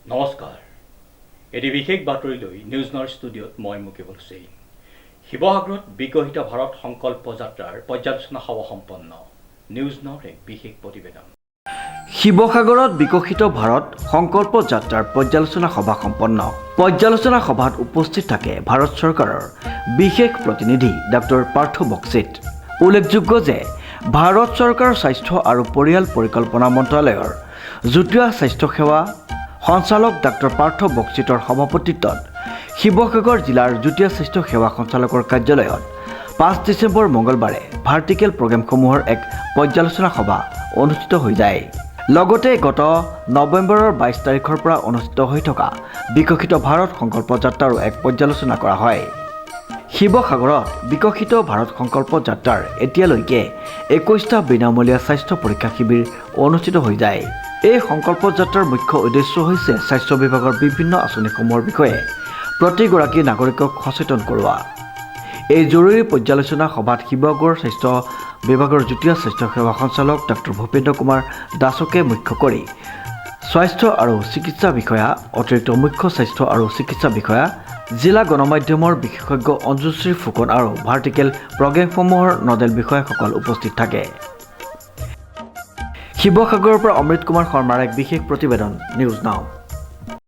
নমস্কাৰ এটি বিশেষ বাতৰি লৈ নিউজ নাওৰ ষ্টুডিঅ'ত মই মুকেবল হুছেইন। শিৱসাগৰত বিকশিত ভাৰত সংকল্প যাত্ৰাৰ পৰ্যালোচনা সভা সম্পন্ন। নিউজ নাওৰ এক বিশেষ প্ৰতিবেদন। শিৱসাগৰত বিকশিত ভাৰত সংকল্প যাত্ৰাৰ পৰ্যালোচনা সভা সম্পন্ন। পৰ্যালোচনা সভাত উপস্থিত থাকে ভাৰত চৰকাৰৰ বিশেষ প্ৰতিনিধি ডক্টৰ পাৰ্থ বক্সিত। উল্লেখযোগ্য যে ভাৰত চৰকাৰৰ স্বাস্থ্য আৰু পৰিয়াল পৰিকল্পনা মন্ত্ৰালয়ৰ যুটীয়া স্বাস্থ্য সেৱা সঞ্চালক ডাক্তৰ পাৰ্থ বক্সিতৰ সভাপতিত্বত শিৱসাগৰ জিলাৰ যুটীয়া স্বাস্থ্য সেৱা সঞ্চালকৰ কাৰ্যালয়ত 5 ডিচেম্বৰ মঙলবাৰে ভাৰ্টিকেল প্ৰগ্ৰেমসমূহৰ এক পৰ্যালোচনা সভা অনুষ্ঠিত হৈ যায়। লগতে গত নৱেম্বৰৰ 22 তাৰিখৰ পৰা অনুষ্ঠিত হৈ থকা বিকশিত ভাৰত সংকল্প যাত্ৰাৰো এক পৰ্যালোচনা কৰা হয়। শিৱসাগৰত বিকশিত ভাৰত সংকল্প যাত্ৰাৰ এতিয়ালৈকে 21টা বিনামূলীয়া স্বাস্থ্য পৰীক্ষা শিবিৰ অনুষ্ঠিত হৈ যায়। এই সংকল্প যাত্ৰাৰ মুখ্য উদ্দেশ্য হৈছে স্বাস্থ্য বিভাগৰ বিভিন্ন আঁচনিসমূহৰ বিষয়ে প্ৰতিগৰাকী নাগৰিকক সচেতন কৰোৱা। এই জৰুৰী পৰ্যালোচনা সভাত শিৱসাগৰ স্বাস্থ্য বিভাগৰ যুটীয়া স্বাস্থ্য সেৱা সঞ্চালক ডক্টৰ ভূপেন্দ্ৰ কুমাৰ দাসকে মুখ্য কৰি স্বাস্থ্য আৰু চিকিৎসা বিষয়া, অতিৰিক্ত মুখ্য স্বাস্থ্য আৰু চিকিৎসা বিষয়া, জিলা গণমাধ্যমৰ বিশেষজ্ঞ অঞ্জুশ্ৰী ফুকন আৰু ভাৰ্টিকেল প্ৰগ্ৰেমসমূহৰ নডেল বিষয়াসকল উপস্থিত থাকে। শিৱসাগৰৰ পৰা অমৃত কুমাৰ শৰ্মাৰ এক বিশেষ প্ৰতিবেদন, নিউজ নাও।